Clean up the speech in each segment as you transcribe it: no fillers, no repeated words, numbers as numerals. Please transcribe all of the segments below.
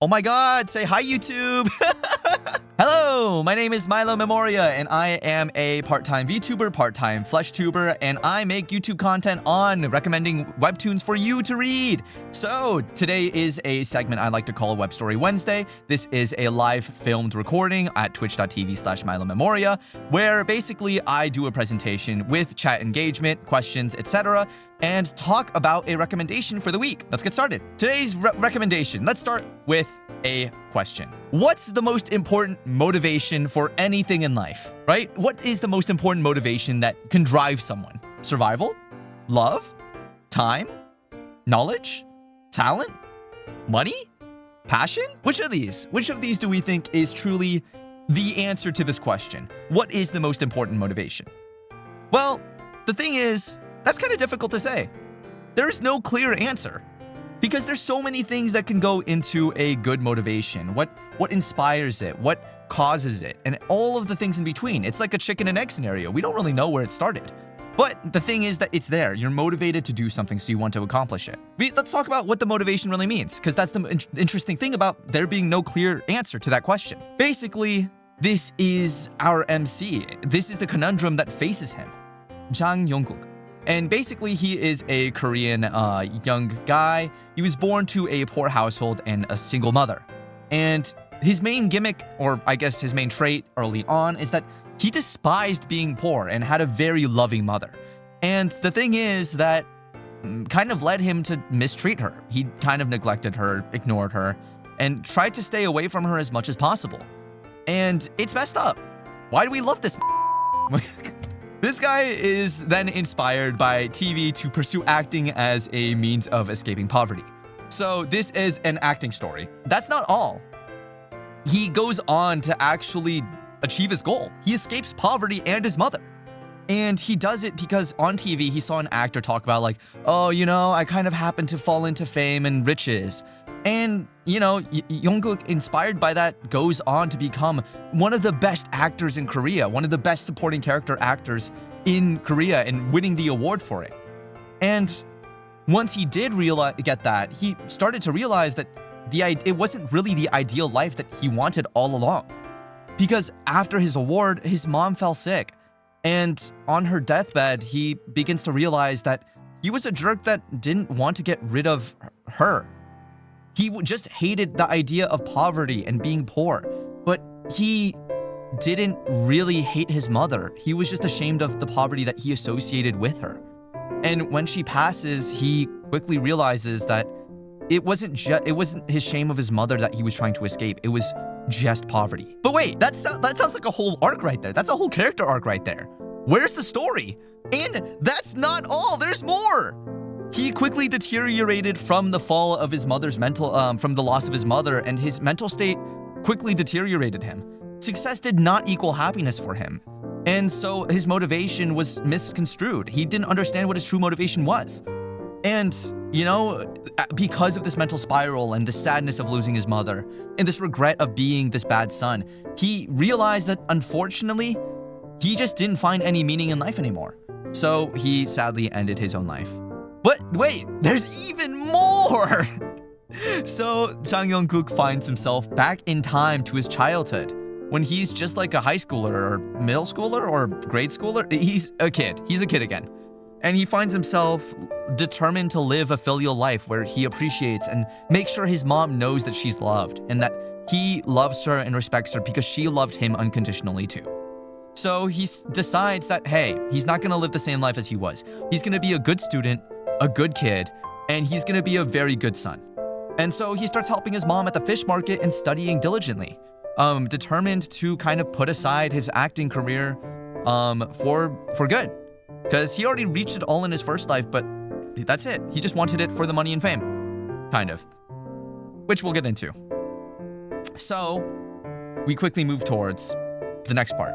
Oh my god, say hi YouTube! Hello, my name is Milo Memoria, and I am a part-time VTuber, part-time FleshTuber, and I make YouTube content on recommending webtoons for you to read. So, today is a segment I like to call Web Story Wednesday. This is a live filmed recording at twitch.tv/MiloMemoria, where basically I do a presentation with chat engagement, questions, etc., and talk about a recommendation for the week. Let's get started. Today's recommendation, let's start with a question. What's the most important motivation for anything in life, right? What is the most important motivation that can drive someone? Survival? Love? Time? Knowledge? Talent? Money? Passion? Which of these do we think is truly the answer to this question? What is the most important motivation? Well, the thing is, that's kind of difficult to say. There's no clear answer because there's so many things that can go into a good motivation. What inspires it? What causes it? And all of the things in between. It's like a chicken and egg scenario. We don't really know where it started. But the thing is that it's there. You're motivated to do something, so you want to accomplish it. Let's talk about what the motivation really means, because that's the interesting thing about there being no clear answer to that question. Basically, this is our MC. This is the conundrum that faces him. Jang Yongkook. And basically, he is a Korean young guy. He was born to a poor household and a single mother. And his main gimmick, or I guess his main trait early on, is that he despised being poor and had a very loving mother. And the thing is that kind of led him to mistreat her. He kind of neglected her, ignored her, and tried to stay away from her as much as possible. And it's messed up. Why do we love this? This guy is then inspired by TV to pursue acting as a means of escaping poverty. So this is an acting story. That's not all. He goes on to actually achieve his goal. He escapes poverty and his mother. And he does it because on TV, he saw an actor talk about like, oh, you know, I kind of happened to fall into fame and riches. And, you know, Jungkook, inspired by that, goes on to become one of the best actors in Korea, one of the best supporting character actors in Korea, and winning the award for it. And once he did get that, he started to realize that it wasn't really the ideal life that he wanted all along. Because after his award, his mom fell sick. And on her deathbed, he begins to realize that he was a jerk that didn't want to get rid of her. He just hated the idea of poverty and being poor, but he didn't really hate his mother. He was just ashamed of the poverty that he associated with her. And when she passes, he quickly realizes that it wasn't his shame of his mother that he was trying to escape. It was just poverty. But wait, that sounds like a whole arc right there. That's a whole character arc right there. Where's the story? And that's not all. There's more. He quickly deteriorated from the fall of his mother's from the loss of his mother, and his mental state quickly deteriorated him. Success did not equal happiness for him. And so his motivation was misconstrued. He didn't understand what his true motivation was. And, you know, because of this mental spiral and the sadness of losing his mother and this regret of being this bad son, he realized that unfortunately, he just didn't find any meaning in life anymore. So he sadly ended his own life. But wait, there's even more! So Jang Yong-kook finds himself back in time to his childhood, when he's just like a high schooler or middle schooler or grade schooler. He's a kid again. And he finds himself determined to live a filial life where he appreciates and makes sure his mom knows that she's loved and that he loves her and respects her because she loved him unconditionally too. So he decides that, hey, he's not gonna live the same life as he was. He's gonna be a good student, a good kid, and he's gonna be a very good son. And so he starts helping his mom at the fish market and studying diligently, determined to kind of put aside his acting career for good. Because he already reached it all in his first life, but that's it. He just wanted it for the money and fame, kind of, which we'll get into. So we quickly move towards the next part.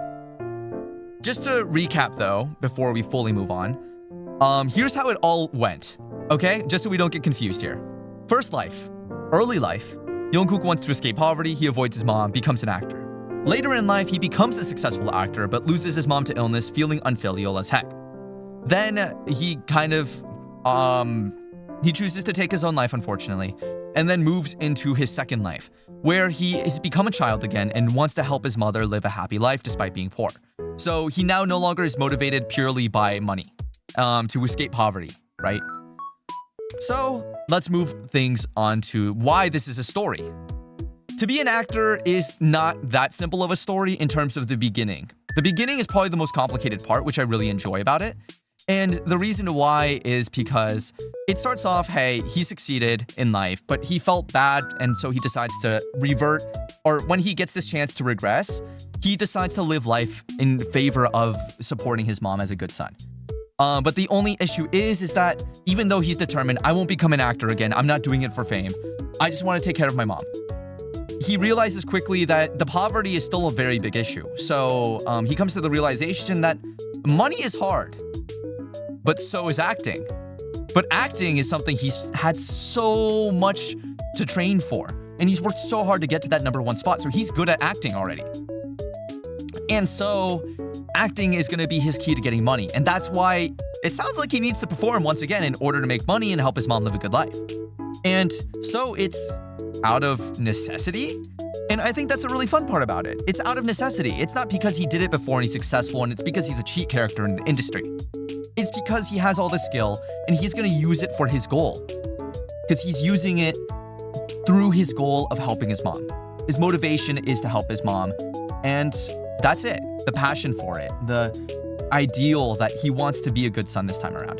Just to recap though, before we fully move on, here's how it all went, okay? Just so we don't get confused here. First life, early life, Jungkook wants to escape poverty, he avoids his mom, becomes an actor. Later in life, he becomes a successful actor, but loses his mom to illness, feeling unfilial as heck. Then he kind of, he chooses to take his own life, unfortunately, and then moves into his second life, where he has become a child again and wants to help his mother live a happy life despite being poor. So he now no longer is motivated purely by money to escape poverty, right? So let's move things on to why this is a story. To be an actor is not that simple of a story in terms of the beginning. The beginning is probably the most complicated part, which I really enjoy about it. And the reason why is because it starts off, hey, he succeeded in life, but he felt bad, and so he decides to revert, or when he gets this chance to regress, he decides to live life in favor of supporting his mom as a good son. But the only issue is that even though he's determined, I won't become an actor again, I'm not doing it for fame, I just want to take care of my mom. He realizes quickly that the poverty is still a very big issue. So he comes to the realization that money is hard, but so is acting. But acting is something he's had so much to train for, and he's worked so hard to get to that #1 spot, so he's good at acting already. And so acting is going to be his key to getting money, and that's why it sounds like he needs to perform once again in order to make money and help his mom live a good life. And so it's out of necessity, and I think that's a really fun part about it. It's out of necessity. It's not because he did it before and he's successful, and it's because he's a cheat character in the industry. It's because he has all the skill, and he's going to use it for his goal. Because he's using it through his goal of helping his mom. His motivation is to help his mom, and that's it. The passion for it. The ideal that he wants to be a good son this time around.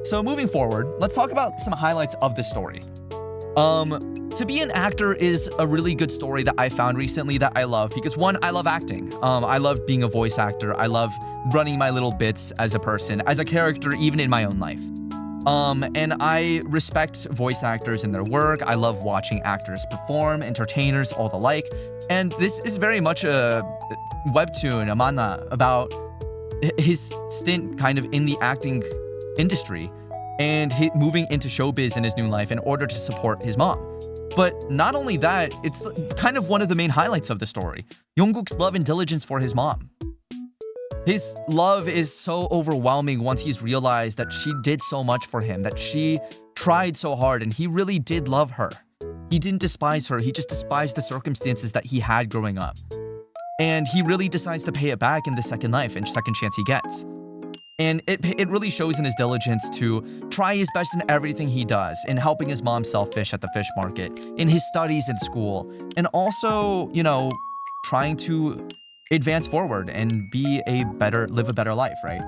So moving forward, let's talk about some highlights of this story. To be an actor is a really good story that I found recently that I love because one, I love acting. I love being a voice actor. I love running my little bits as a person, as a character, even in my own life. And I respect voice actors and their work. I love watching actors perform, entertainers, all the like. And this is very much a webtoon, a manhwa, about his stint kind of in the acting industry and moving into showbiz in his new life in order to support his mom. But not only that, it's kind of one of the main highlights of the story. Jungkook's love and diligence for his mom. His love is so overwhelming once he's realized that she did so much for him, that she tried so hard, and he really did love her. He didn't despise her, he just despised the circumstances that he had growing up. And he really decides to pay it back in the second life and second chance he gets. And it really shows in his diligence to try his best in everything he does, in helping his mom sell fish at the fish market, in his studies in school, and also, trying to advance forward and live a better life, right?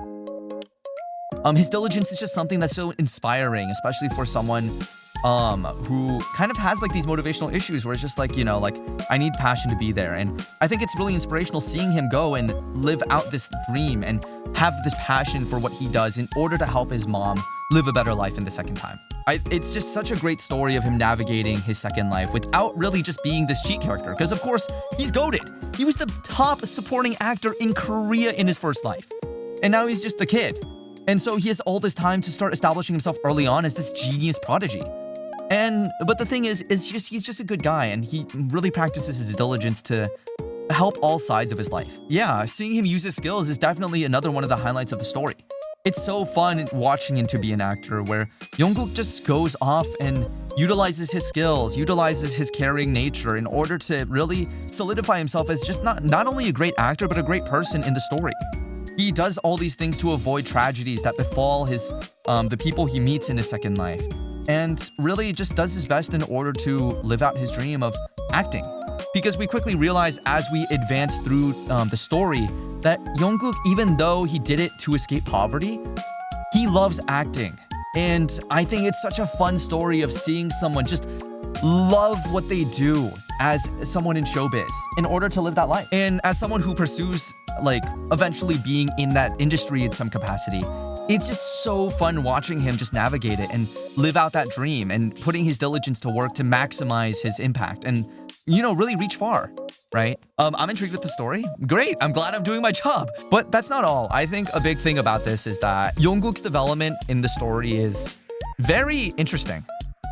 His diligence is just something that's so inspiring, especially for someone who kind of has like these motivational issues where it's just like, I need passion to be there. And I think it's really inspirational seeing him go and live out this dream and have this passion for what he does in order to help his mom live a better life in the second time. It's just such a great story of him navigating his second life without really just being this cheat character. Because of course, he's goated. He was the top supporting actor in Korea in his first life. And now he's just a kid. And so he has all this time to start establishing himself early on as this genius prodigy. But the thing is he's just a good guy, and he really practices his diligence to help all sides of his life. Yeah, seeing him use his skills is definitely another one of the highlights of the story. It's so fun watching him to be an actor where Jungkook just goes off and utilizes his skills, utilizes his caring nature in order to really solidify himself as just not only a great actor, but a great person in the story. He does all these things to avoid tragedies that befall the people he meets in his second life, and really just does his best in order to live out his dream of acting. Because we quickly realize as we advance through the story that Jungkook, even though he did it to escape poverty, he loves acting. And I think it's such a fun story of seeing someone just love what they do as someone in showbiz in order to live that life. And as someone who pursues eventually being in that industry in some capacity, it's just so fun watching him just navigate it and live out that dream and putting his diligence to work to maximize his impact and, really reach far, right? I'm intrigued with the story. Great, I'm glad I'm doing my job. But that's not all. I think a big thing about this is that Jungkook's development in the story is very interesting.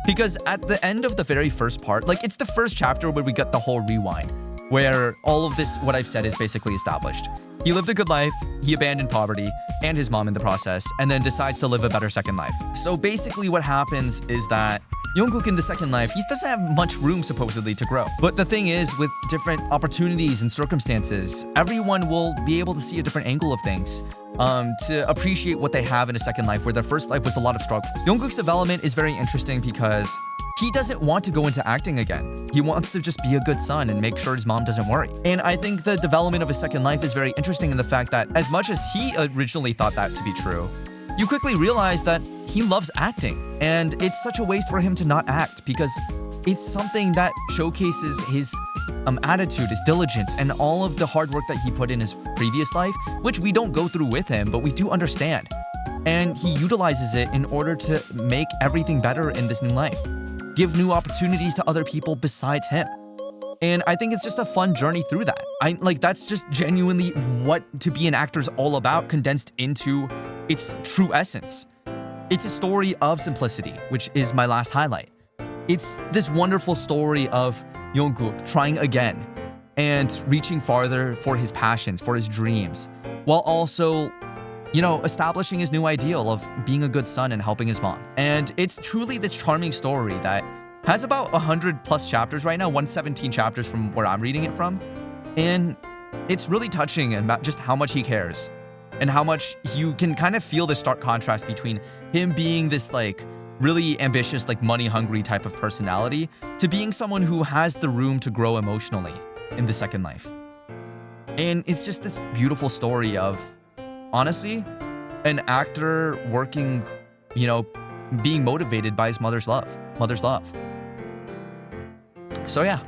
Because at the end of the very first part, it's the first chapter where we get the whole rewind, where all of this, what I've said, is basically established. He lived a good life, he abandoned poverty, and his mom in the process, and then decides to live a better second life. So basically what happens is that Jungkook in the second life, he doesn't have much room supposedly to grow. But the thing is, with different opportunities and circumstances, everyone will be able to see a different angle of things, to appreciate what they have in a second life, where their first life was a lot of struggle. Jungkook's development is very interesting because he doesn't want to go into acting again. He wants to just be a good son and make sure his mom doesn't worry. And I think the development of his second life is very interesting in the fact that as much as he originally thought that to be true, you quickly realize that he loves acting. And it's such a waste for him to not act because it's something that showcases his attitude, his diligence, and all of the hard work that he put in his previous life, which we don't go through with him, but we do understand. And he utilizes it in order to make everything better in this new life, give new opportunities to other people besides him. And I think it's just a fun journey through that. That's just genuinely what to be an actor is all about, condensed into its true essence. It's a story of simplicity, which is my last highlight. It's this wonderful story of Jungkook trying again and reaching farther for his passions, for his dreams, while also, establishing his new ideal of being a good son and helping his mom. And it's truly this charming story that has about 100 plus chapters right now, 117 chapters from where I'm reading it from. And it's really touching about just how much he cares and how much you can kind of feel the stark contrast between him being this really ambitious, money hungry type of personality to being someone who has the room to grow emotionally in the second life. And it's just this beautiful story of, honestly, an actor working, being motivated by his mother's love. So yeah,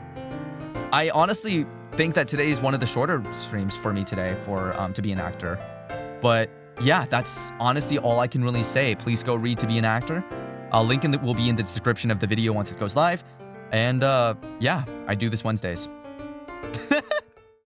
I honestly think that today is one of the shorter streams for me today for To Be an Actor. But yeah, that's honestly all I can really say. Please go read To Be an Actor. Link will be in the description of the video once it goes live. And yeah, I do this Wednesdays.